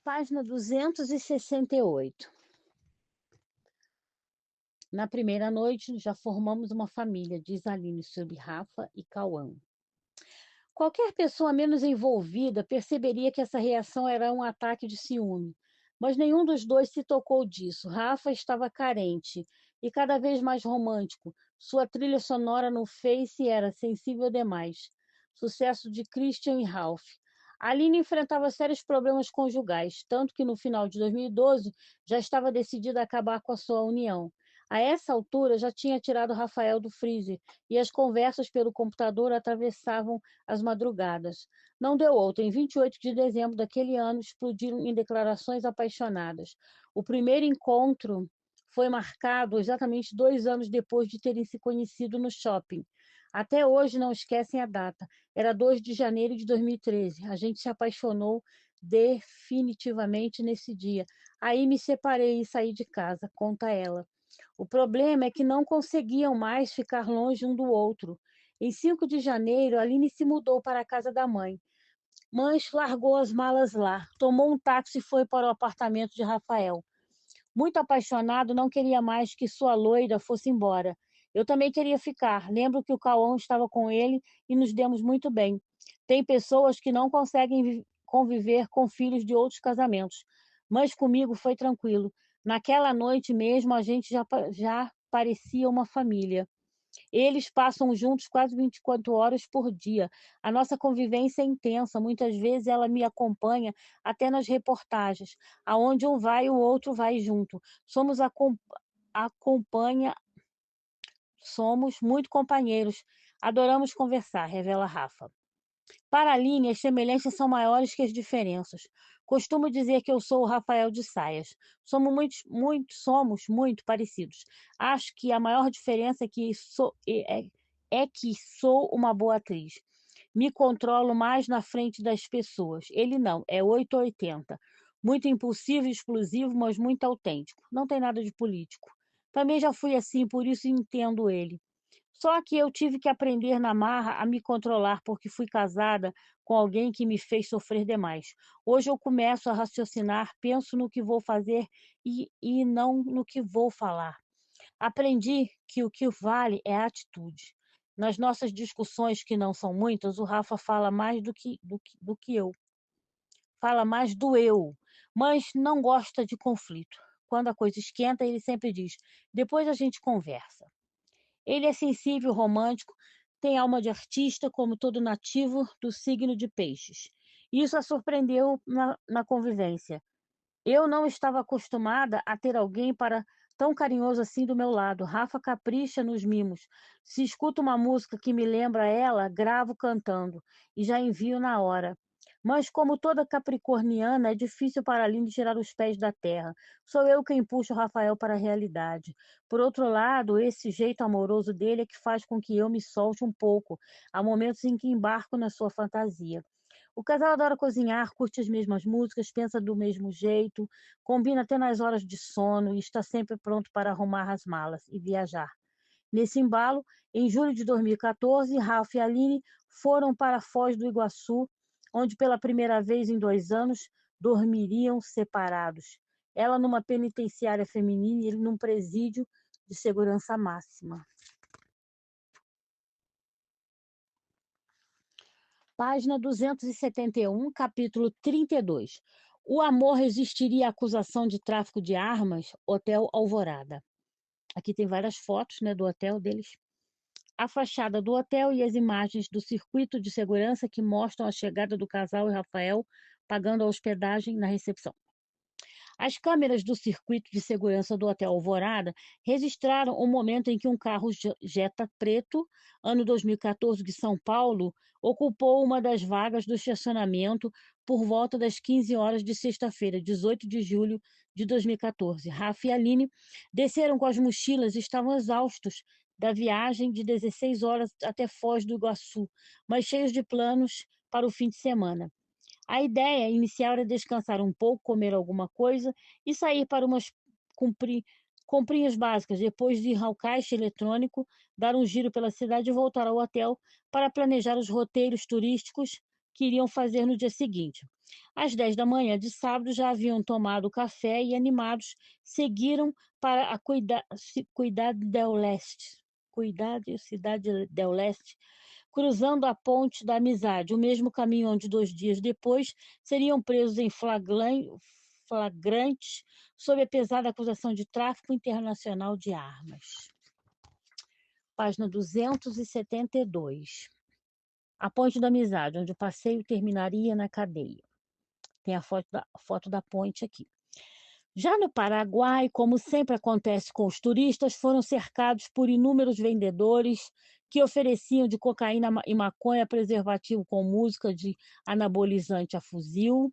Página 268. Na primeira noite, já formamos uma família, diz Aline sobre Rafa e Cauã. Qualquer pessoa menos envolvida perceberia que essa reação era um ataque de ciúme, mas nenhum dos dois se tocou disso. Rafa estava carente e cada vez mais romântico. Sua trilha sonora no Face era sensível demais. Sucesso de Christian e Ralph. Aline enfrentava sérios problemas conjugais, tanto que no final de 2012 já estava decidida a acabar com a sua união. A essa altura já tinha tirado Rafael do freezer e as conversas pelo computador atravessavam as madrugadas. Não deu outra. Em 28 de dezembro daquele ano, explodiram em declarações apaixonadas. O primeiro encontro foi marcado exatamente 2 anos depois de terem se conhecido no shopping. Até hoje não esquecem a data. Era 2 de janeiro de 2013. A gente se apaixonou definitivamente nesse dia. Aí me separei e saí de casa, conta ela. O problema é que não conseguiam mais ficar longe um do outro. Em 5 de janeiro, Aline se mudou para a casa da mãe. Mãe largou as malas lá, tomou um táxi e foi para o apartamento de Rafael. Muito apaixonado, não queria mais que sua loira fosse embora. Eu também queria ficar. Lembro que o Cauã estava com ele e nos demos muito bem. Tem pessoas que não conseguem conviver com filhos de outros casamentos, mas comigo foi tranquilo. Naquela noite mesmo, a gente já parecia uma família. Eles passam juntos quase 24 horas por dia. A nossa convivência é intensa. Muitas vezes ela me acompanha até nas reportagens. Aonde um vai, o outro vai junto. Acompanha, somos muito companheiros. Adoramos conversar, revela Rafa. Para a Aline, as semelhanças são maiores que as diferenças. Costumo dizer que eu sou o Rafael de Saias. Somos muito parecidos. Acho que a maior diferença é que sou uma boa atriz. Me controlo mais na frente das pessoas. Ele não, é 8 ou 80. Muito impulsivo e explosivo, mas muito autêntico. Não tem nada de político. Também já fui assim, por isso entendo ele. Só que eu tive que aprender na marra a me controlar, porque fui casada com alguém que me fez sofrer demais. Hoje eu começo a raciocinar, penso no que vou fazer e não no que vou falar. Aprendi que o que vale é a atitude. Nas nossas discussões, que não são muitas, o Rafa fala mais do que eu. Fala mais do eu, mas não gosta de conflito. Quando a coisa esquenta, ele sempre diz: depois a gente conversa. Ele é sensível, romântico, tem alma de artista, como todo nativo do signo de Peixes. Isso a surpreendeu na convivência. Eu não estava acostumada a ter alguém para tão carinhoso assim do meu lado. Rafa capricha nos mimos. Se escuta uma música que me lembra ela, gravo cantando e já envio na hora. Mas como toda capricorniana, é difícil para Aline tirar os pés da terra. Sou eu quem puxo o Rafael para a realidade. Por outro lado, esse jeito amoroso dele é que faz com que eu me solte um pouco. Há momentos em que embarco na sua fantasia. O casal adora cozinhar, curte as mesmas músicas, pensa do mesmo jeito, combina até nas horas de sono e está sempre pronto para arrumar as malas e viajar. Nesse embalo, em julho de 2014, Ralph e Aline foram para Foz do Iguaçu, onde pela primeira vez em 2 anos dormiriam separados. Ela numa penitenciária feminina e ele num presídio de segurança máxima. Página 271, capítulo 32. O amor resistiria à acusação de tráfico de armas? Hotel Alvorada. Aqui tem várias fotos, né, do hotel deles. A fachada do hotel e as imagens do circuito de segurança que mostram a chegada do casal e Rafael pagando a hospedagem na recepção. As câmeras do circuito de segurança do Hotel Alvorada registraram o momento em que um carro Jetta preto, ano 2014, de São Paulo, ocupou uma das vagas do estacionamento por volta das 15 horas de sexta-feira, 18 de julho de 2014. Rafa e Aline desceram com as mochilas e estavam exaustos da viagem de 16 horas até Foz do Iguaçu, mas cheios de planos para o fim de semana. A ideia inicial era descansar um pouco, comer alguma coisa e sair para umas cumpri- comprinhas básicas, depois de ir ao caixa eletrônico, dar um giro pela cidade e voltar ao hotel para planejar os roteiros turísticos que iriam fazer no dia seguinte. Às 10 da manhã de sábado já haviam tomado café e, animados, seguiram para a Cuidade del Leste, Cuidade Cidade del Leste, cruzando a Ponte da Amizade, o mesmo caminho onde 2 dias depois seriam presos em flagrantes sob a pesada acusação de tráfico internacional de armas. Página 272. A Ponte da Amizade, onde o passeio terminaria na cadeia. Tem a foto da ponte aqui. Já no Paraguai, como sempre acontece com os turistas, foram cercados por inúmeros vendedores que ofereciam de cocaína e maconha, preservativo com música, de anabolizante a fuzil,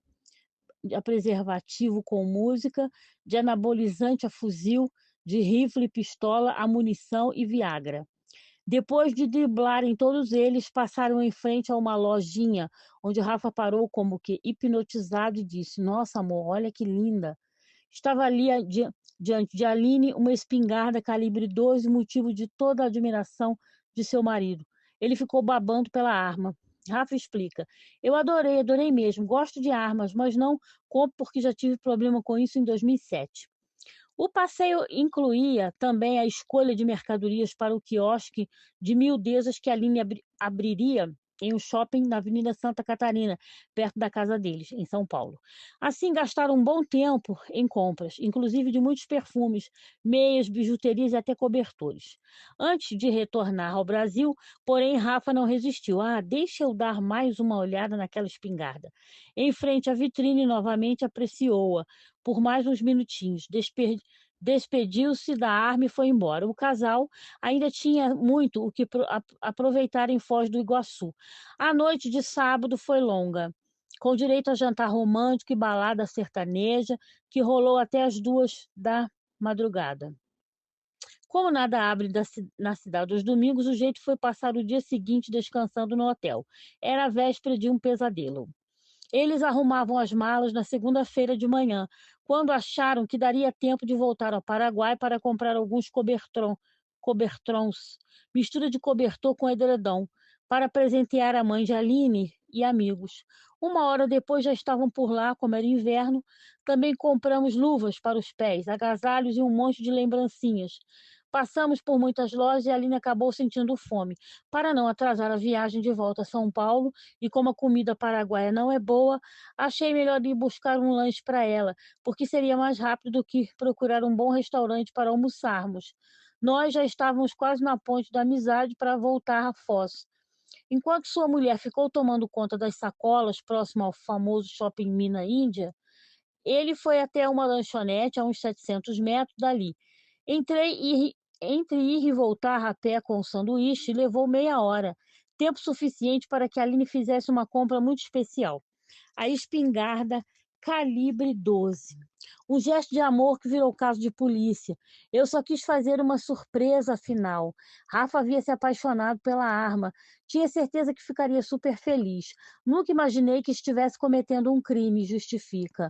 de rifle, pistola, a munição e Viagra. Depois de driblarem todos eles, passaram em frente a uma lojinha, onde Rafa parou como que hipnotizado e disse: "Nossa, amor, olha que linda." Estava ali diante de Aline uma espingarda calibre 12, motivo de toda a admiração de seu marido. Ele ficou babando pela arma. Rafa explica: "Eu adorei mesmo. Gosto de armas, mas não compro porque já tive problema com isso em 2007. O passeio incluía também a escolha de mercadorias para o quiosque de miudezas que a Aline abriria em um shopping na Avenida Santa Catarina, perto da casa deles, em São Paulo. Assim, gastaram um bom tempo em compras, inclusive de muitos perfumes, meias, bijuterias e até cobertores. Antes de retornar ao Brasil, porém, Rafa não resistiu. Deixa eu dar mais uma olhada naquela espingarda. Em frente à vitrine, novamente apreciou-a por mais uns minutinhos. Despediu-se da arma e foi embora. O casal ainda tinha muito o que aproveitar em Foz do Iguaçu. A noite de sábado foi longa, com direito a jantar romântico e balada sertaneja, que rolou até as 2 da madrugada. Como nada abre na cidade aos domingos, o jeito foi passar o dia seguinte descansando no hotel. Era a véspera de um pesadelo. Eles arrumavam as malas na segunda-feira de manhã, quando acharam que daria tempo de voltar ao Paraguai para comprar alguns cobertrons, mistura de cobertor com edredom, para presentear a mãe de Aline e amigos. 1 hora depois já estavam por lá, como era inverno. Também compramos luvas para os pés, agasalhos e um monte de lembrancinhas. Passamos por muitas lojas e a Aline acabou sentindo fome. Para não atrasar a viagem de volta a São Paulo, e como a comida paraguaia não é boa, achei melhor ir buscar um lanche para ela, porque seria mais rápido do que procurar um bom restaurante para almoçarmos. Nós já estávamos quase na Ponte da Amizade para voltar a Foz. Enquanto sua mulher ficou tomando conta das sacolas próximo ao famoso Shopping Mina Índia, ele foi até uma lanchonete a uns 700 metros dali. Entre ir e voltar a pé com o sanduíche, levou meia hora, tempo suficiente para que a Aline fizesse uma compra muito especial: a espingarda calibre 12. Um gesto de amor que virou caso de polícia. Eu só quis fazer uma surpresa, afinal. Rafa havia se apaixonado pela arma. Tinha certeza que ficaria super feliz. Nunca imaginei que estivesse cometendo um crime, justifica.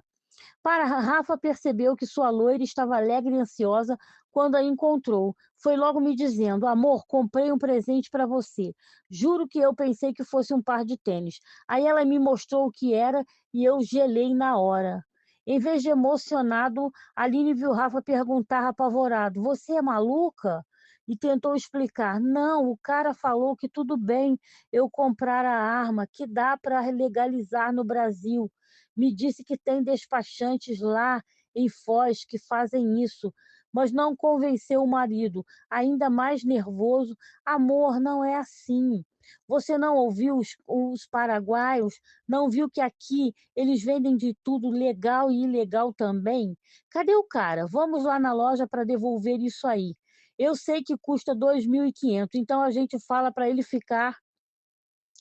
Rafa percebeu que sua loira estava alegre e ansiosa quando a encontrou. Foi logo me dizendo: "Amor, comprei um presente para você. Juro que eu pensei que fosse um par de tênis." Aí ela me mostrou o que era e eu gelei na hora. Em vez de emocionado, Aline viu Rafa perguntar apavorado: "Você é maluca?" E tentou explicar: "Não, o cara falou que tudo bem eu comprar a arma, que dá para legalizar no Brasil. Me disse que tem despachantes lá em Foz que fazem isso, mas não convenceu o marido, ainda mais nervoso. Amor, não é assim. Você não ouviu os paraguaios? Não viu que aqui eles vendem de tudo, legal e ilegal também? Cadê o cara? Vamos lá na loja para devolver isso aí. Eu sei que custa 2.500, então a gente fala para ele ficar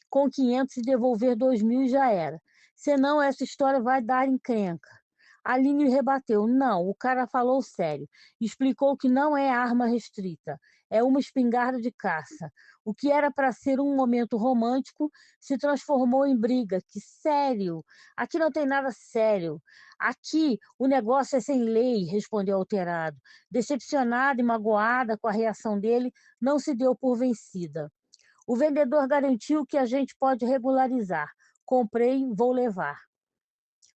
com 500 e devolver 2.000 e já era. Senão essa história vai dar encrenca." Aline rebateu: "Não, o cara falou sério. Explicou que não é arma restrita, é uma espingarda de caça. O que era para ser um momento romântico se transformou em briga. Que sério? Aqui não tem nada sério. Aqui o negócio é sem lei", respondeu alterado. Decepcionada e magoada com a reação dele, não se deu por vencida. "O vendedor garantiu que a gente pode regularizar. comprei, vou levar.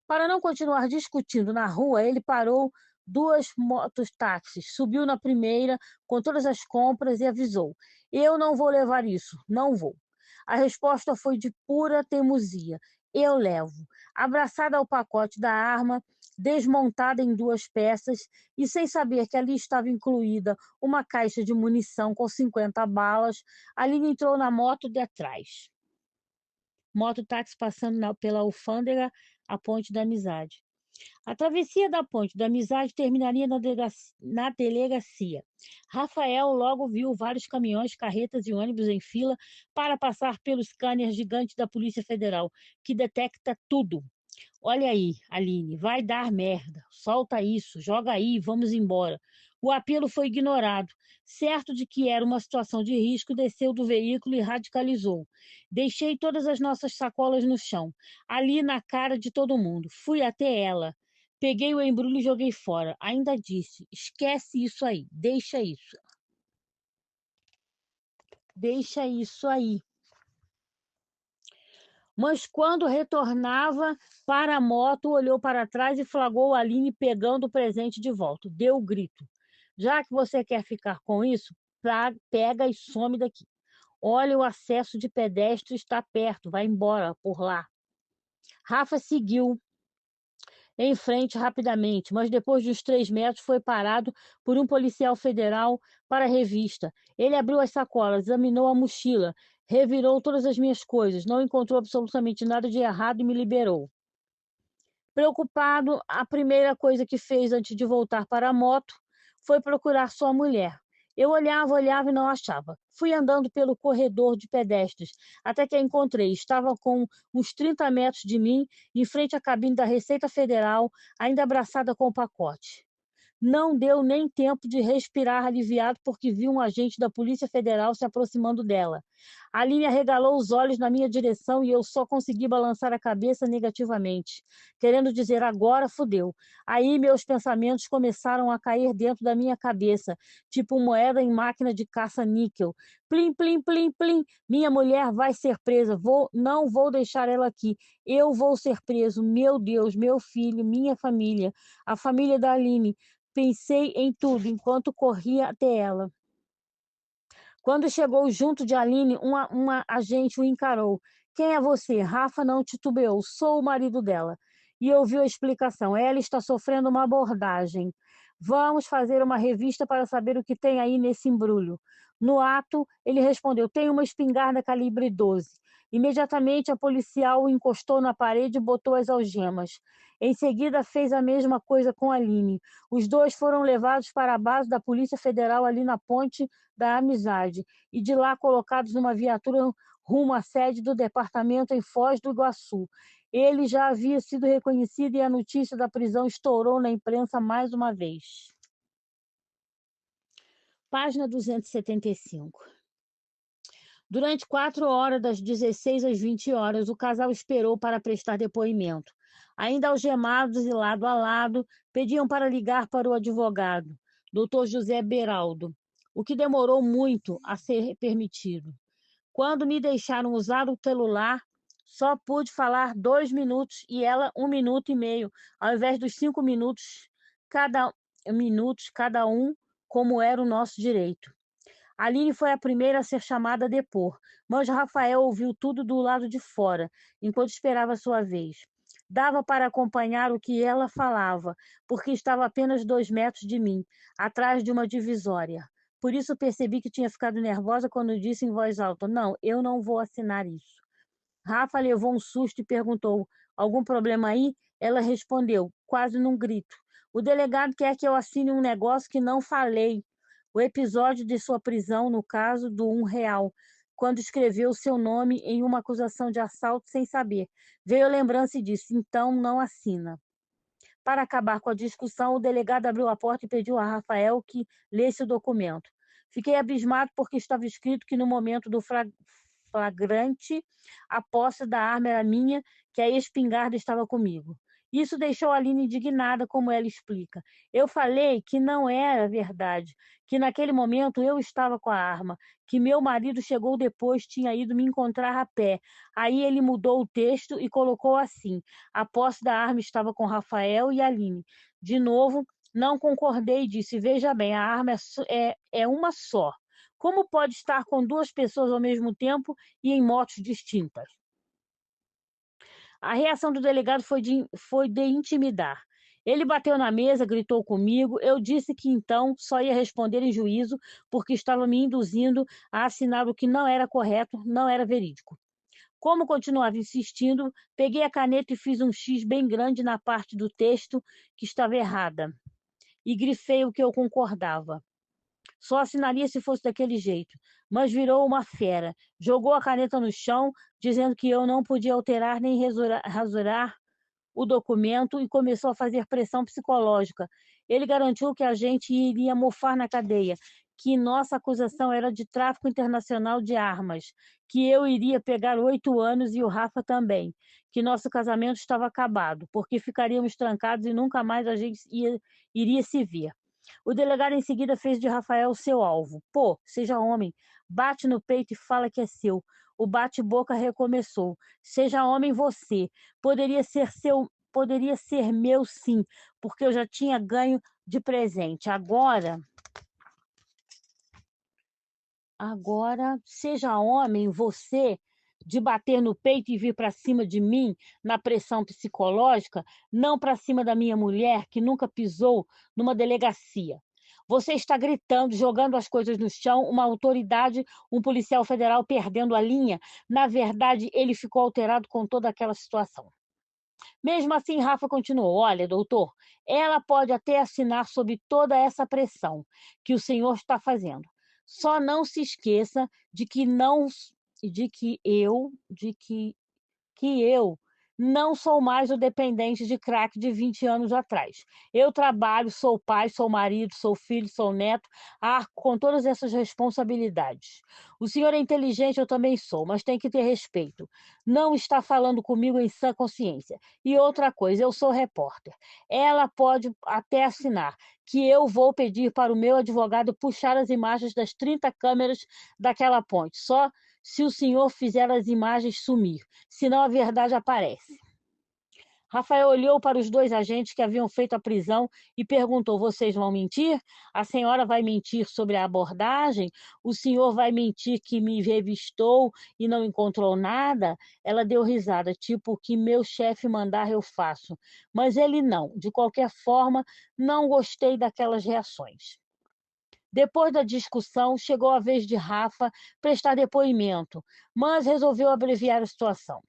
Para não continuar discutindo na rua, ele parou 2 mototáxis, subiu na primeira com todas as compras e avisou: "Eu não vou levar isso, não vou". A resposta foi de pura teimosia: "Eu levo". Abraçada ao pacote da arma, desmontada em 2 peças e sem saber que ali estava incluída uma caixa de munição com 50 balas, Aline entrou na moto de trás. Mototáxi passando pela alfândega, a Ponte da Amizade. A travessia da Ponte da Amizade terminaria na delegacia. Rafael logo viu vários caminhões, carretas e ônibus em fila para passar pelo scanner gigante da Polícia Federal, que detecta tudo. Olha aí, Aline, vai dar merda. Solta isso, joga aí, vamos embora. O apelo foi ignorado. Certo de que era uma situação de risco, desceu do veículo e radicalizou. Deixei todas as nossas sacolas no chão, ali na cara de todo mundo. Fui até ela. Peguei o embrulho e joguei fora. Ainda disse: esquece isso aí, deixa isso. Deixa isso aí. Mas quando retornava para a moto, olhou para trás e flagrou a Aline pegando o presente de volta. Deu o grito. Já que você quer ficar com isso, pega e some daqui. Olha, o acesso de pedestre está perto, vai embora por lá. Rafa seguiu em frente rapidamente, mas depois de uns 3 metros foi parado por um policial federal para a revista. Ele abriu as sacolas, examinou a mochila, revirou todas as minhas coisas, não encontrou absolutamente nada de errado e me liberou. Preocupado, a primeira coisa que fez antes de voltar para a moto foi procurar sua mulher. Eu olhava e não achava. Fui andando pelo corredor de pedestres até que a encontrei. Estava com uns 30 metros de mim, em frente à cabine da Receita Federal, ainda abraçada com o pacote. Não deu nem tempo de respirar aliviado porque vi um agente da Polícia Federal se aproximando dela. A Aline arregalou os olhos na minha direção e eu só consegui balançar a cabeça negativamente, querendo dizer: agora fudeu. Aí meus pensamentos começaram a cair dentro da minha cabeça, tipo moeda em máquina de caça-níquel. Plim, plim, plim, plim. Minha mulher vai ser presa. Não vou deixar ela aqui. Eu vou ser preso. Meu Deus, meu filho, minha família, a família da Aline. Pensei em tudo enquanto corria até ela. Quando chegou junto de Aline, uma agente o encarou. Quem é você? Rafa não titubeou. Sou o marido dela. E ouviu a explicação. Ela está sofrendo uma abordagem. Vamos fazer uma revista para saber o que tem aí nesse embrulho. No ato, ele respondeu: tem uma espingarda calibre 12. Imediatamente, a policial o encostou na parede e botou as algemas. Em seguida, fez a mesma coisa com Aline. Os dois foram levados para a base da Polícia Federal ali na Ponte da Amizade e de lá colocados numa viatura rumo à sede do departamento em Foz do Iguaçu. Ele já havia sido reconhecido e a notícia da prisão estourou na imprensa mais uma vez. Página 275. Durante 4 horas, das 16 às 20 horas, o casal esperou para prestar depoimento. Ainda algemados e lado a lado, pediam para ligar para o advogado, Dr. José Beraldo, o que demorou muito a ser permitido. Quando me deixaram usar o celular, só pude falar 2 minutos e ela 1 minuto e meio, ao invés dos 5 minutos cada um, como era o nosso direito. Aline foi a primeira a ser chamada a depor, mas Rafael ouviu tudo do lado de fora, enquanto esperava sua vez. Dava para acompanhar o que ela falava, porque estava a apenas 2 metros de mim, atrás de uma divisória. Por isso percebi que tinha ficado nervosa quando disse em voz alta: não, eu não vou assinar isso. Rafa levou um susto e perguntou: algum problema aí? Ela respondeu, quase num grito: o delegado quer que eu assine um negócio que não falei. O episódio de sua prisão no caso do R$1, quando escreveu seu nome em uma acusação de assalto sem saber. Veio a lembrança e disse: então não assina. Para acabar com a discussão, o delegado abriu a porta e pediu a Rafael que lesse o documento. Fiquei abismado porque estava escrito que no momento do flagrante, a posse da arma era minha, que a espingarda estava comigo. Isso deixou a Aline indignada, como ela explica. Eu falei que não era verdade, que naquele momento eu estava com a arma, que meu marido chegou depois, tinha ido me encontrar a pé. Aí ele mudou o texto e colocou assim: a posse da arma estava com Rafael e Aline. De novo, não concordei e disse: veja bem, a arma é uma só. Como pode estar com duas pessoas ao mesmo tempo e em motos distintas? A reação do delegado foi de intimidar. Ele bateu na mesa, gritou comigo. Eu disse que então só ia responder em juízo, porque estava me induzindo a assinar o que não era correto, não era verídico. Como continuava insistindo, peguei a caneta e fiz um X bem grande na parte do texto que estava errada e grifei o que eu concordava. Só assinaria se fosse daquele jeito, mas virou uma fera. Jogou a caneta no chão, dizendo que eu não podia alterar nem rasurar o documento e começou a fazer pressão psicológica. Ele garantiu que a gente iria mofar na cadeia, que nossa acusação era de tráfico internacional de armas, que eu iria pegar 8 anos e o Rafa também, que nosso casamento estava acabado, porque ficaríamos trancados e nunca mais a gente iria se ver. O delegado em seguida fez de Rafael seu alvo. Pô, seja homem, bate no peito e fala que é seu. O bate-boca recomeçou. Seja homem você. Poderia ser meu sim, porque eu já tinha ganho de presente. Agora, seja homem você de bater no peito e vir para cima de mim na pressão psicológica, não para cima da minha mulher que nunca pisou numa delegacia. Você está gritando, jogando as coisas no chão, uma autoridade, um policial federal perdendo a linha. Na verdade, ele ficou alterado com toda aquela situação. Mesmo assim, Rafa continuou: olha, doutor, ela pode até assinar sob toda essa pressão que o senhor está fazendo. Só não se esqueça de que não, de que eu não sou mais o dependente de crack de 20 anos atrás. Eu trabalho, sou pai, sou marido, sou filho, sou neto, arco com todas essas responsabilidades. O senhor é inteligente, eu também sou, mas tem que ter respeito. Não está falando comigo em sã consciência. E outra coisa, eu sou repórter. Ela pode até assinar que eu vou pedir para o meu advogado puxar as imagens das 30 câmeras daquela ponte. Só se o senhor fizer as imagens sumir, senão a verdade aparece. Rafael olhou para os dois agentes que haviam feito a prisão e perguntou: vocês vão mentir? A senhora vai mentir sobre a abordagem? O senhor vai mentir que me revistou e não encontrou nada? Ela deu risada, tipo: o que meu chefe mandar eu faço. Mas ele não. De qualquer forma, não gostei daquelas reações. Depois da discussão, chegou a vez de Rafa prestar depoimento, mas resolveu abreviar a situação.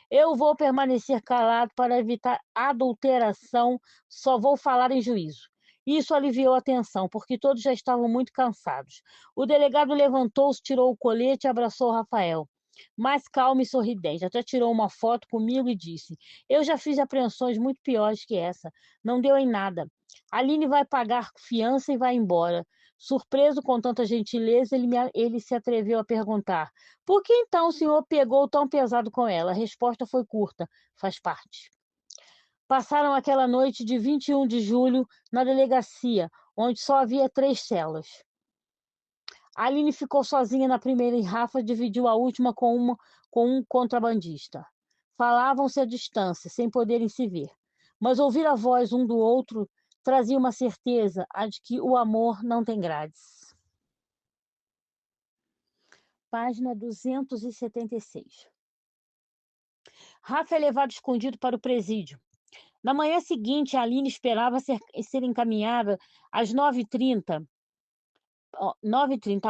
Eu vou permanecer calado para evitar adulteração, só vou falar em juízo. Isso aliviou a tensão, porque todos já estavam muito cansados. O delegado levantou-se, tirou o colete e abraçou Rafael. Mais calmo e sorridente. Até tirou uma foto comigo e disse: eu já fiz apreensões muito piores que essa. Não deu em nada. Aline vai pagar fiança e vai embora. Surpreso com tanta gentileza, ele se atreveu a perguntar: por que então o senhor pegou tão pesado com ela? A resposta foi curta: faz parte. Passaram aquela noite de 21 de julho na delegacia, onde só havia 3 celas. Aline ficou sozinha na primeira e Rafa dividiu a última com um contrabandista. Falavam-se à distância, sem poderem se ver. Mas ouvir a voz um do outro trazia uma certeza, a de que o amor não tem grades. Página 276. Rafa é levado escondido para o presídio. Na manhã seguinte, a Aline esperava ser encaminhada às 9h30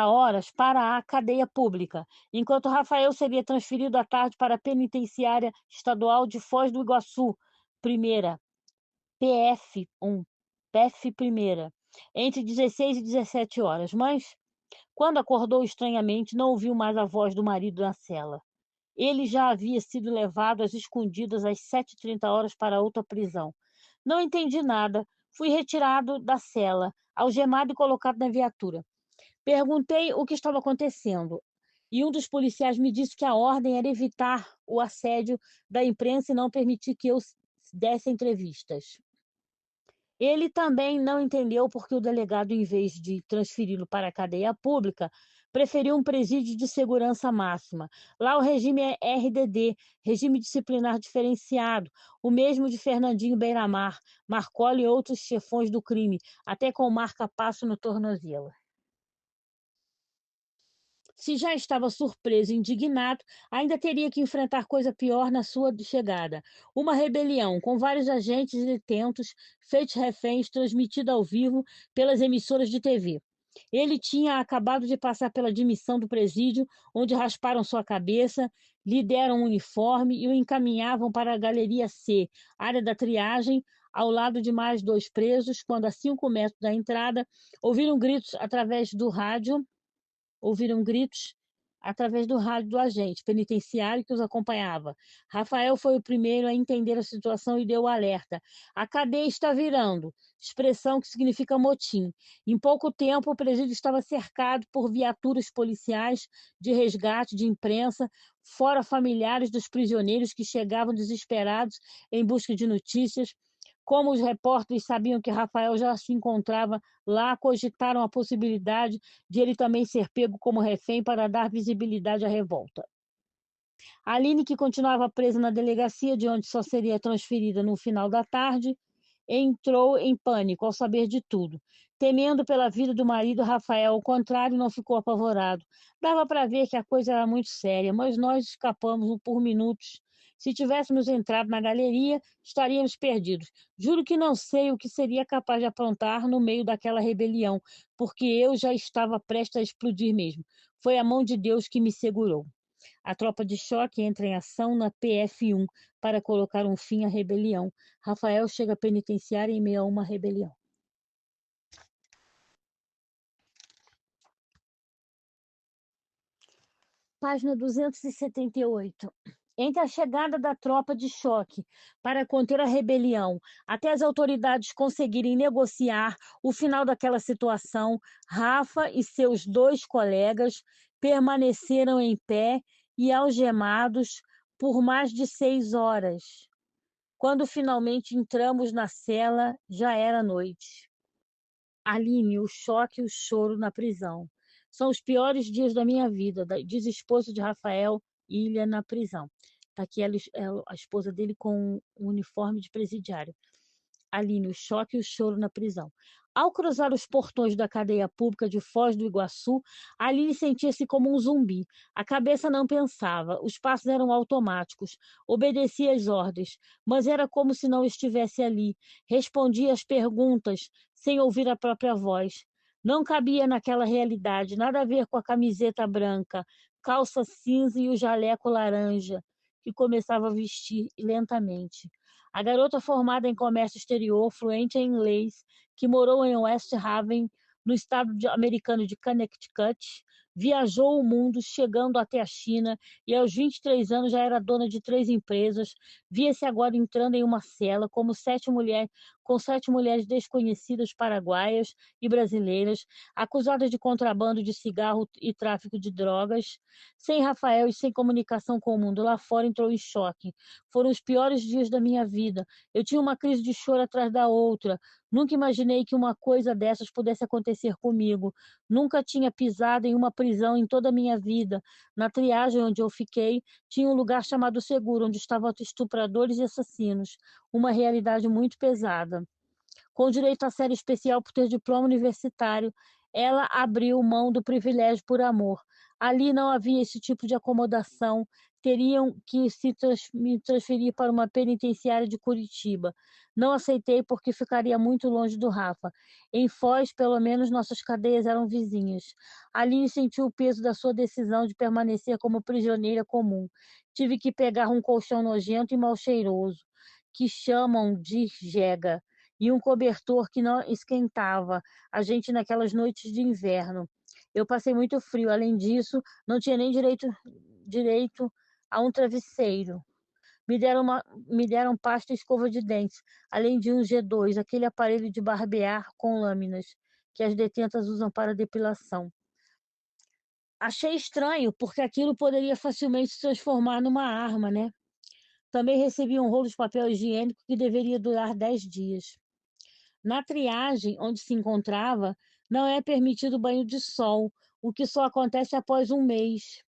horas para a cadeia pública, enquanto Rafael seria transferido à tarde para a Penitenciária Estadual de Foz do Iguaçu, primeira, PF1, PF primeira, entre 16 e 17 horas. Mas, quando acordou estranhamente, não ouviu mais a voz do marido na cela. Ele já havia sido levado às escondidas às 7h30 horas para outra prisão. Não entendi nada. Fui retirado da cela, algemado e colocado na viatura. Perguntei o que estava acontecendo e um dos policiais me disse que a ordem era evitar o assédio da imprensa e não permitir que eu desse entrevistas. Ele também não entendeu porque o delegado, em vez de transferi-lo para a cadeia pública, preferiu um presídio de segurança máxima. Lá o regime é RDD, regime disciplinar diferenciado, o mesmo de Fernandinho Beiramar, Marcola e outros chefões do crime, até com marca-passo no tornozelo. Se já estava surpreso e indignado, ainda teria que enfrentar coisa pior na sua chegada. Uma rebelião, com vários agentes detentos, feitos reféns, transmitida ao vivo pelas emissoras de TV. Ele tinha acabado de passar pela admissão do presídio, onde rasparam sua cabeça, lhe deram um uniforme e o encaminhavam para a Galeria C, área da triagem, ao lado de mais dois presos, quando, a 5 metros da entrada, ouviram gritos através do rádio do agente penitenciário que os acompanhava. Rafael foi o primeiro a entender a situação e deu o alerta. A cadeia está virando, expressão que significa motim. Em pouco tempo, o presídio estava cercado por viaturas policiais de resgate, de imprensa, fora familiares dos prisioneiros que chegavam desesperados em busca de notícias. Como os repórteres sabiam que Rafael já se encontrava lá, cogitaram a possibilidade de ele também ser pego como refém para dar visibilidade à revolta. Aline, que continuava presa na delegacia, de onde só seria transferida no final da tarde, entrou em pânico ao saber de tudo. Temendo pela vida do marido, Rafael, ao contrário, não ficou apavorado. Dava para ver que a coisa era muito séria, mas nós escapamos por minutos. Se tivéssemos entrado na galeria, estaríamos perdidos. Juro que não sei o que seria capaz de aprontar no meio daquela rebelião, porque eu já estava prestes a explodir mesmo. Foi a mão de Deus que me segurou. A tropa de choque entra em ação na PF1 para colocar um fim à rebelião. Rafael chega à penitenciária em meio a uma rebelião. Página 278. Entre a chegada da tropa de choque para conter a rebelião, até as autoridades conseguirem negociar o final daquela situação, Rafa e seus dois colegas permaneceram em pé e algemados por mais de 6 horas. Quando finalmente entramos na cela, já era noite. Aline, o choque e o choro na prisão. São os piores dias da minha vida, diz a esposa de Rafael, Ilha, na prisão. Está aqui a esposa dele com um uniforme de presidiário. Aline, o choque e o choro na prisão. Ao cruzar os portões da cadeia pública de Foz do Iguaçu, Aline sentia-se como um zumbi. A cabeça não pensava, os passos eram automáticos, obedecia às ordens, mas era como se não estivesse ali. Respondia às perguntas, sem ouvir a própria voz. Não cabia naquela realidade, nada a ver com a camiseta branca, calça cinza e o jaleco laranja, que começava a vestir lentamente. A garota formada em comércio exterior, fluente em inglês, que morou em West Haven, no estado americano de Connecticut, viajou o mundo, chegando até a China, e aos 23 anos já era dona de 3 empresas, via-se agora entrando em uma cela com 7 mulheres desconhecidas paraguaias e brasileiras, acusadas de contrabando de cigarro e tráfico de drogas. Sem Rafael e sem comunicação com o mundo lá fora, entrou em choque. Foram os piores dias da minha vida. Eu tinha uma crise de choro atrás da outra. Nunca imaginei que uma coisa dessas pudesse acontecer comigo. Nunca tinha pisado em uma prisão em toda a minha vida. Na triagem onde eu fiquei, tinha um lugar chamado Seguro, onde estavam estupradores e assassinos. Uma realidade muito pesada. Com direito à série especial por ter diploma universitário, ela abriu mão do privilégio por amor. Ali não havia esse tipo de acomodação. Teriam que me transferir para uma penitenciária de Curitiba. Não aceitei porque ficaria muito longe do Rafa. Em Foz, pelo menos, nossas cadeias eram vizinhas. Aline sentiu o peso da sua decisão de permanecer como prisioneira comum. Tive que pegar um colchão nojento e mal cheiroso, que chamam de jega, e um cobertor que não esquentava a gente naquelas noites de inverno. Eu passei muito frio. Além disso, não tinha nem direito a um travesseiro. Me deram pasta e escova de dentes, além de um G2, aquele aparelho de barbear com lâminas que as detentas usam para depilação. Achei estranho, porque aquilo poderia facilmente se transformar numa arma, né? Também recebi um rolo de papel higiênico que deveria durar 10 dias. Na triagem, onde se encontrava, não é permitido banho de sol, o que só acontece após um mês.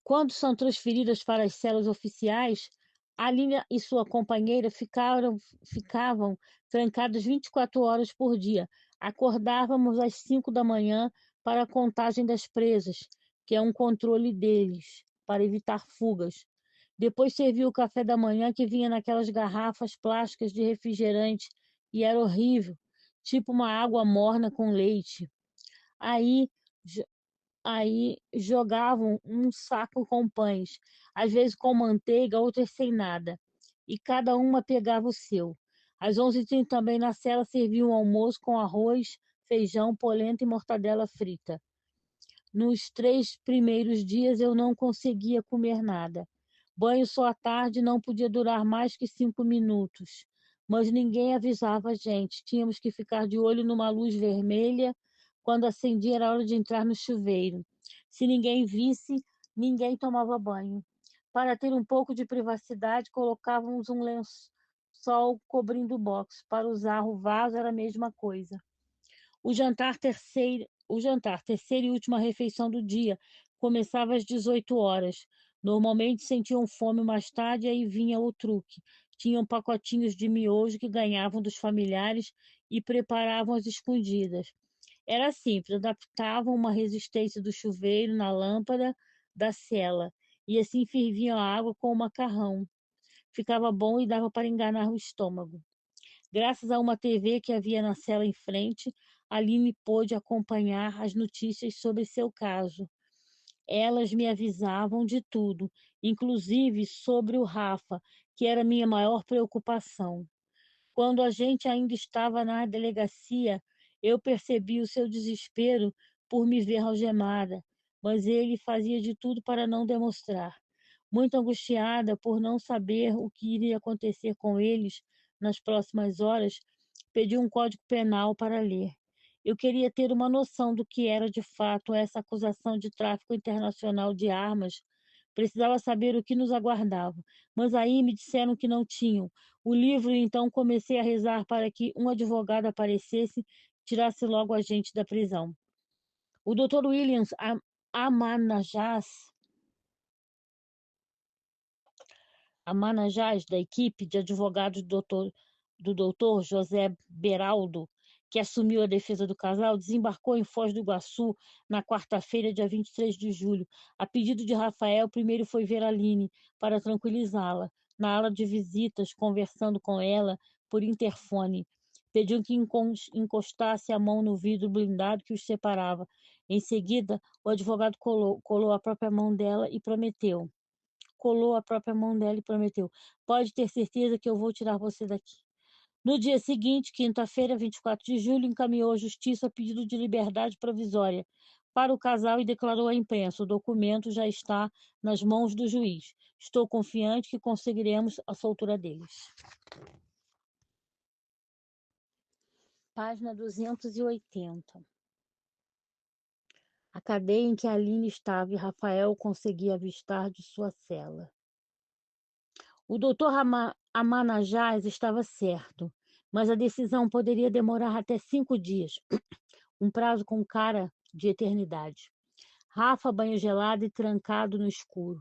Quando são transferidas para as celas oficiais, Aline e sua companheira ficavam trancadas 24 horas por dia. Acordávamos às 5 da manhã para a contagem das presas, que é um controle deles, para evitar fugas. Depois servia o café da manhã que vinha naquelas garrafas plásticas de refrigerante e era horrível, tipo uma água morna com leite. Aí Aí jogavam um saco com pães, às vezes com manteiga, outras sem nada, e cada uma pegava o seu. Às 11h30 também na cela serviam um almoço com arroz, feijão, polenta e mortadela frita. Nos 3 primeiros dias eu não conseguia comer nada. Banho só à tarde não podia durar mais que 5 minutos. Mas ninguém avisava a gente. Tínhamos que ficar de olho numa luz vermelha. Quando acendia era hora de entrar no chuveiro. Se ninguém visse, ninguém tomava banho. Para ter um pouco de privacidade, colocávamos um lençol cobrindo o box. Para usar o vaso era a mesma coisa. O jantar, terceira e última refeição do dia, começava às 18 horas. Normalmente sentiam fome mais tarde e aí vinha o truque. Tinham pacotinhos de miojo que ganhavam dos familiares e preparavam às escondidas. Era simples, adaptavam uma resistência do chuveiro na lâmpada da cela e assim ferviam a água com o macarrão. Ficava bom e dava para enganar o estômago. Graças a uma TV que havia na cela em frente, Aline pôde acompanhar as notícias sobre seu caso. Elas me avisavam de tudo, inclusive sobre o Rafa, que era minha maior preocupação. Quando a gente ainda estava na delegacia, eu percebi o seu desespero por me ver algemada, mas ele fazia de tudo para não demonstrar. Muito angustiada por não saber o que iria acontecer com eles nas próximas horas, pedi um código penal para ler. Eu queria ter uma noção do que era de fato essa acusação de tráfico internacional de armas. Precisava saber o que nos aguardava, mas aí me disseram que não tinham. O livro, então comecei a rezar para que um advogado aparecesse e tirasse logo a gente da prisão. O Dr. Williams Amanajás, Amanajás, da equipe de advogados do doutor José Beraldo, que assumiu a defesa do casal, desembarcou em Foz do Iguaçu na quarta-feira, dia 23 de julho. A pedido de Rafael, primeiro foi ver Aline para tranquilizá-la. Na aula de visitas, conversando com ela por interfone, pediu que encostasse a mão no vidro blindado que os separava. Em seguida, o advogado colou a própria mão dela e prometeu. Colou a própria mão dela e prometeu: pode ter certeza que eu vou tirar você daqui. No dia seguinte, quinta-feira, 24 de julho, encaminhou à justiça pedido de liberdade provisória para o casal e declarou à imprensa: o documento já está nas mãos do juiz. Estou confiante que conseguiremos a soltura deles. Página 280. A cadeia em que Aline estava e Rafael conseguia avistar de sua cela. O doutor Amanajás estava certo, mas a decisão poderia demorar até 5 dias, um prazo com cara de eternidade. Rafa, banho gelado e trancado no escuro.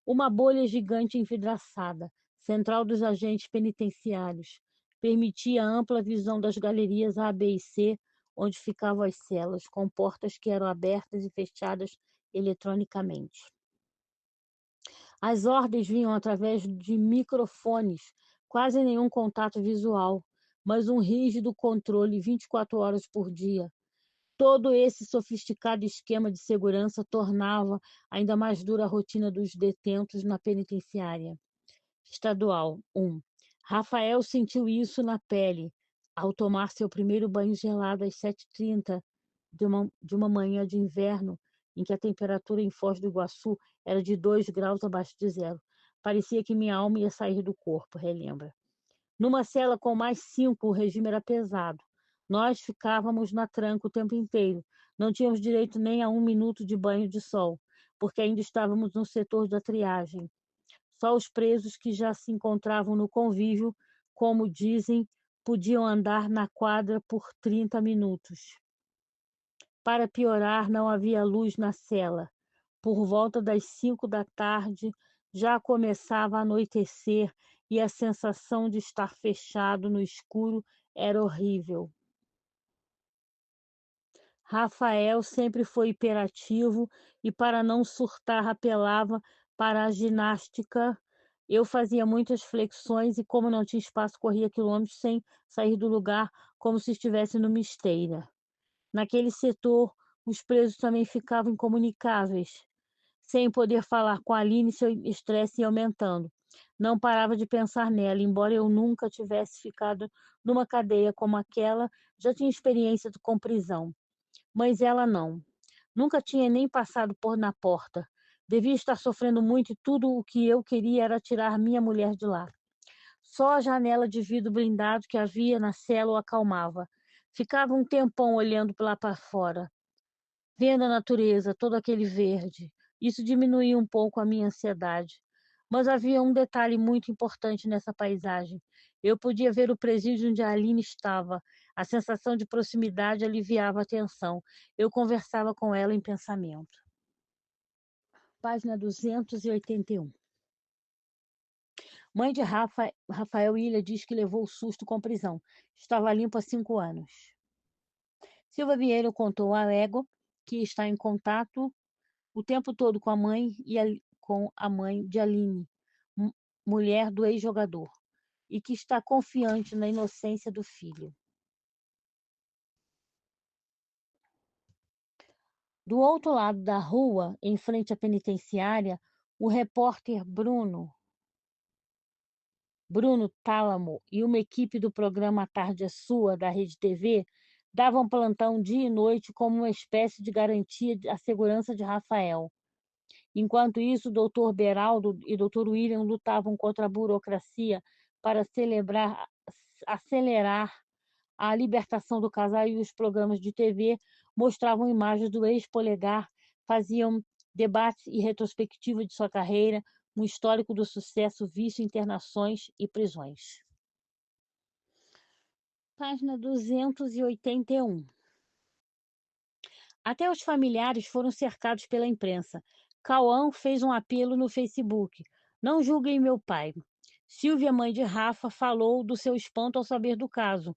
Uma bolha gigante envidraçada, central dos agentes penitenciários, permitia a ampla visão das galerias A, B e C, onde ficavam as celas, com portas que eram abertas e fechadas eletronicamente. As ordens vinham através de microfones, quase nenhum contato visual, mas um rígido controle 24 horas por dia. Todo esse sofisticado esquema de segurança tornava ainda mais dura a rotina dos detentos na penitenciária estadual. 1. Rafael sentiu isso na pele ao tomar seu primeiro banho gelado às 7h30 de uma manhã de inverno, em que a temperatura em Foz do Iguaçu era de 2 graus abaixo de zero. Parecia que minha alma ia sair do corpo, relembra. Numa cela com mais 5, o regime era pesado. Nós ficávamos na tranca o tempo inteiro. Não tínhamos direito nem a 1 minuto de banho de sol, porque ainda estávamos no setor da triagem. Só os presos que já se encontravam no convívio, como dizem, podiam andar na quadra por 30 minutos. Para piorar, não havia luz na cela. Por volta das 5 da tarde, já começava a anoitecer e a sensação de estar fechado no escuro era horrível. Rafael sempre foi hiperativo e, para não surtar, apelava para a ginástica. Eu fazia muitas flexões e, como não tinha espaço, corria quilômetros sem sair do lugar, como se estivesse numa esteira. Naquele setor, os presos também ficavam incomunicáveis, sem poder falar com a Aline, seu estresse ia aumentando. Não parava de pensar nela, embora eu nunca tivesse ficado numa cadeia como aquela, já tinha experiência com prisão. Mas ela não. Nunca tinha nem passado por na porta. Devia estar sofrendo muito e tudo o que eu queria era tirar minha mulher de lá. Só a janela de vidro blindado que havia na cela o acalmava. Ficava um tempão olhando lá para fora, vendo a natureza, todo aquele verde. Isso diminuía um pouco a minha ansiedade. Mas havia um detalhe muito importante nessa paisagem. Eu podia ver o presídio onde a Aline estava. A sensação de proximidade aliviava a tensão. Eu conversava com ela em pensamento. Página 281. Mãe de Rafael Ilha diz que levou o susto com prisão. Estava limpo há 5 anos. Silva Vieira contou a Ego que está em contato o tempo todo com a mãe com a mãe de Aline, mulher do ex-jogador, e que está confiante na inocência do filho. Do outro lado da rua, em frente à penitenciária, o repórter Bruno Tálamo e uma equipe do programa A Tarde é Sua, da Rede TV, davam plantão dia e noite como uma espécie de garantia à segurança de Rafael. Enquanto isso, o doutor Beraldo e o doutor William lutavam contra a burocracia para acelerar a libertação do casal, e os programas de TV mostravam imagens do ex-polegar, faziam debates e retrospectiva de sua carreira, um histórico do sucesso, vício, internações e prisões. Página 281. Até os familiares foram cercados pela imprensa. Cauã fez um apelo no Facebook: "Não julguem meu pai". Silvia, mãe de Rafa, falou do seu espanto ao saber do caso.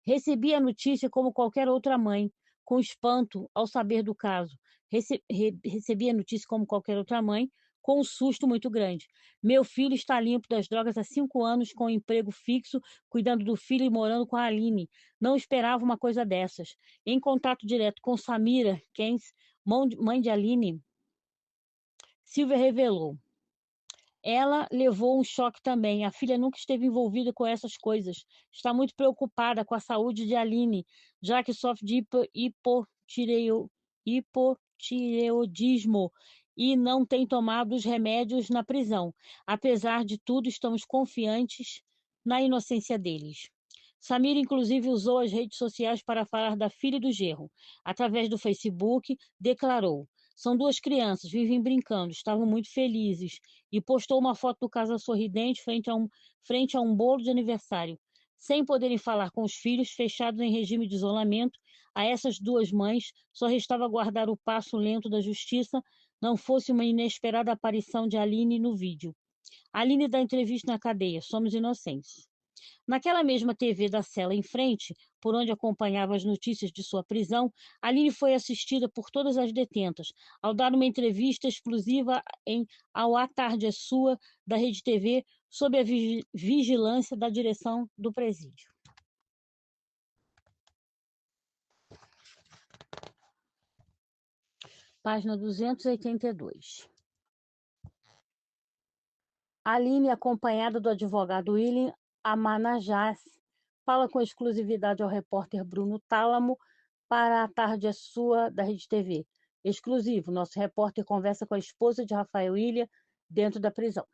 "Recebi a notícia como qualquer outra mãe, com espanto ao saber do caso. Recebi a notícia como qualquer outra mãe, com um susto muito grande. Meu filho está limpo das drogas há 5 anos, com um emprego fixo, cuidando do filho e morando com a Aline. Não esperava uma coisa dessas. Em contato direto com Samira Kens, mãe de Aline, Silvia revelou: ela levou um choque também. A filha nunca esteve envolvida com essas coisas. Está muito preocupada com a saúde de Aline, já que sofre de hipotireoidismo e não tem tomado os remédios na prisão. Apesar de tudo, estamos confiantes na inocência deles. Samira, inclusive, usou as redes sociais para falar da filha e do genro. Através do Facebook, declarou: são 2 crianças, vivem brincando, estavam muito felizes, e postou uma foto do casal sorridente frente a um bolo de aniversário. Sem poderem falar com os filhos, fechados em regime de isolamento, a essas 2 mães só restava guardar o passo lento da justiça, não fosse uma inesperada aparição de Aline no vídeo. Aline dá entrevista na cadeia: somos inocentes. Naquela mesma TV da cela em frente, por onde acompanhava as notícias de sua prisão, Aline foi assistida por todas as detentas, ao dar uma entrevista exclusiva ao A Tarde é Sua, da Rede TV, sob a vigilância da direção do presídio. Página 282. Aline, acompanhada do advogado William Amanajás, fala com exclusividade ao repórter Bruno Tálamo para A Tarde é Sua, da Rede TV. Exclusivo, nosso repórter conversa com a esposa de Rafael Ilha dentro da prisão.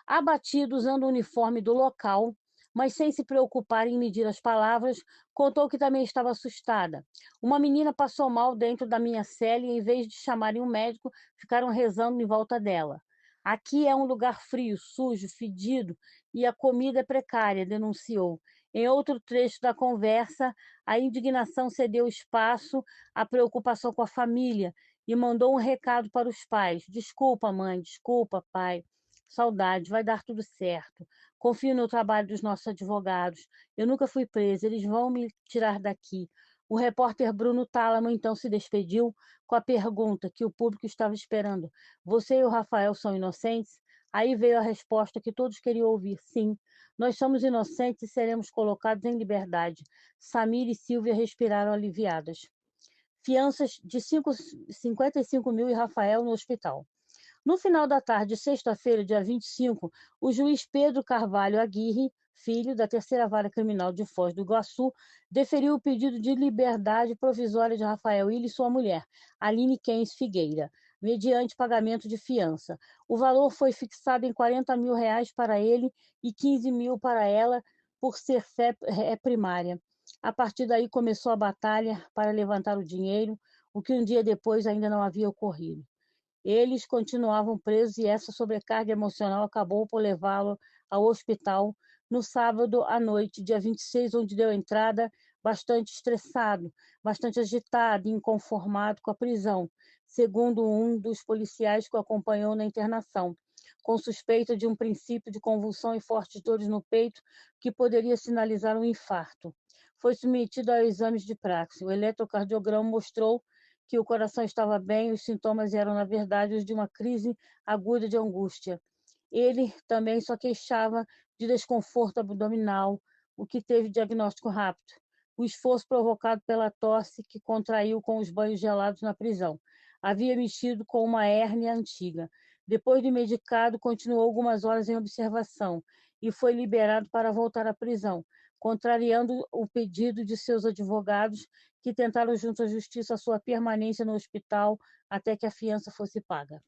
Abatido, usando o uniforme do local, mas sem se preocupar em medir as palavras, contou que também estava assustada. Uma menina passou mal dentro da minha cela e, em vez de chamarem um médico, ficaram rezando em volta dela. Aqui é um lugar frio, sujo, fedido e a comida é precária, denunciou. Em outro trecho da conversa, a indignação cedeu espaço à preocupação com a família e mandou um recado para os pais: desculpa, mãe, desculpa, pai. Saudade, vai dar tudo certo. Confio no trabalho dos nossos advogados. Eu nunca fui presa, eles vão me tirar daqui. O repórter Bruno Tálamo então se despediu com a pergunta que o público estava esperando: você e o Rafael são inocentes? Aí veio a resposta que todos queriam ouvir: sim, nós somos inocentes e seremos colocados em liberdade. Samir e Silvia respiraram aliviadas. Fianças de 55 mil e Rafael no hospital. No final da tarde de sexta-feira, dia 25, o juiz Pedro Carvalho Aguirre, filho da Terceira Vara Criminal de Foz do Iguaçu, deferiu o pedido de liberdade provisória de Rafael Ilha e sua mulher, Aline Keynes Figueira, mediante pagamento de fiança. O valor foi fixado em R$ 40 mil para ele e 15 mil para ela, por ser fé primária. A partir daí começou a batalha para levantar o dinheiro, o que um dia depois ainda não havia ocorrido. Eles continuavam presos e essa sobrecarga emocional acabou por levá-lo ao hospital no sábado à noite, dia 26, onde deu entrada bastante estressado, bastante agitado e inconformado com a prisão, segundo um dos policiais que o acompanhou na internação, com suspeita de um princípio de convulsão e fortes dores no peito que poderia sinalizar um infarto. Foi submetido a exames de praxe. O eletrocardiograma mostrou que o coração estava bem, os sintomas eram, na verdade, os de uma crise aguda de angústia. Ele também só queixava de desconforto abdominal, o que teve diagnóstico rápido. O esforço provocado pela tosse que contraiu com os banhos gelados na prisão. Havia mexido com uma hérnia antiga. Depois de medicado, continuou algumas horas em observação e foi liberado para voltar à prisão, contrariando o pedido de seus advogados, que tentaram junto à justiça a sua permanência no hospital até que a fiança fosse paga.